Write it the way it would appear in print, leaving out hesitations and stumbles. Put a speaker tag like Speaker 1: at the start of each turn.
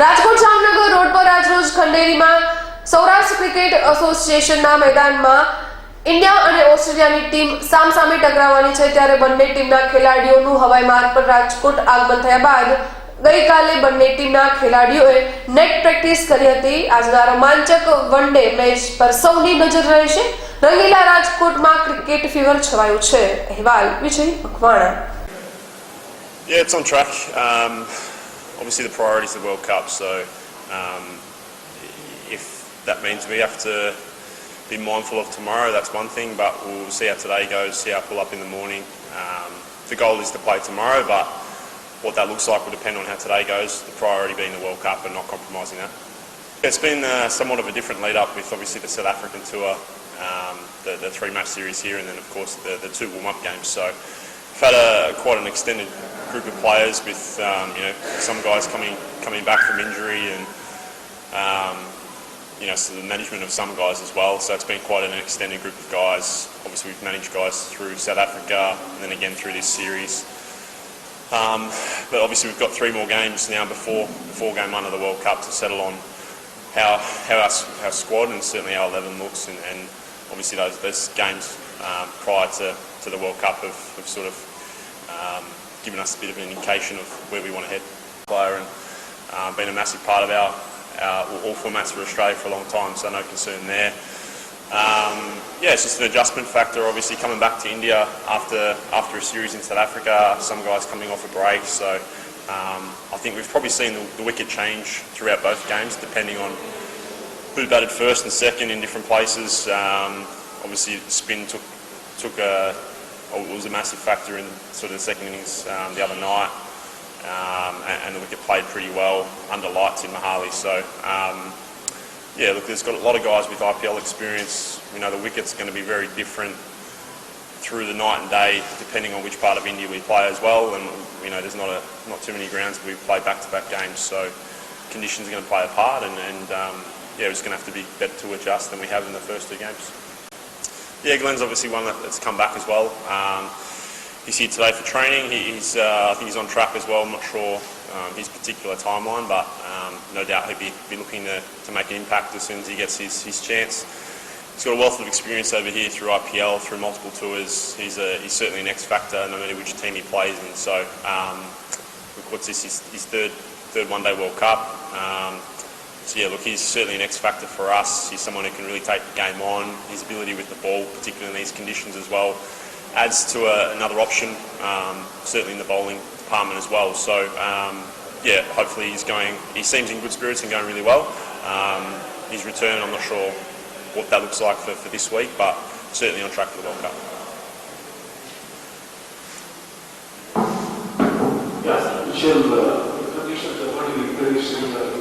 Speaker 1: Rajkot Jamnagar road પર આજરોજ ખંડેરીમાં Saurashtra cricket એસોસિએશનના મેદાનમાં ઇન્ડિયા અને ઓસ્ટ્રેલિયાની ટીમ સામસામે ટકરાવવાની છે, ત્યારે બંને ટીમના ખેલાડીઓનું હવાઈ માર્ગ પર રાજકોટ આગમન થયા બાદ ગઈકાલે બંને ટીમના ખેલાડીઓએ નેટ પ્રેક્ટિસ કરી હતી. આજના રોમાંચક વન ડે મેચ પર સૌની નજર રહેશે. રંગીલા રાજકોટમાં ક્રિકેટ ફીવર છવાયું છે. અહેવાલ વિજય Makwana.
Speaker 2: Yeah, it's on track. Obviously, the priority is the World Cup, so if that means we have to be mindful of tomorrow, that's one thing, but we'll see how today goes, see how I pull up in the morning. The goal is to play tomorrow, but what that looks like will depend on how today goes, the priority being the World Cup and not compromising that. It's been somewhat of a different lead-up with obviously the South African tour, the three-match series here, and then of course the two warm-up games. So we've had quite an extended group of players with some guys coming back from injury and so the management of some guys as well. So it's been quite an extended group of guys. Obviously we've managed guys through South Africa and then again through this series. But obviously we've got three more games now before game one of the World Cup to settle on how our squad and certainly our 11 looks, and obviously those games prior to the World Cup have sort of given us a bit of an indication of where we want to head. Player and been a massive part of our all formats for Australia for a long time, so no concern there. It's just an adjustment factor. Obviously coming back to India after a series in South Africa, some guys coming off a break, so I think we've probably seen the wicket change throughout both games depending on who batted first and second in different places. Obviously spin was a massive factor in sort of the second innings the other night, and the wicket played pretty well under lights in Mohali. So there's got a lot of guys with IPL experience. We know the wicket's going to be very different through the night and day depending on which part of India we play as well, and there's not too many grounds we play back-to-back games, so conditions are going to play a part, and we're just going to have to be better to adjust than we have in the first two games. Yeah, Glenn's obviously one that's come back as well. He's here today for training. I think he's on track as well. I'm not sure his particular timeline, but no doubt he'll be looking to make an impact as soon as he gets his chance. He's got a wealth of experience over here through IPL, through multiple tours. He's certainly an X factor no matter which team he plays in. So what's this? His third One-Day World Cup. He's certainly an X factor for us. He's someone who can really take the game on. His ability with the ball, particularly in these conditions as well, adds to another option, certainly in the bowling department as well. So hopefully he seems in good spirits and going really well. His return, I'm not sure what that looks like for this week, but certainly on track for the World Cup.
Speaker 3: Yes, Michelle, conditions are very, very similar.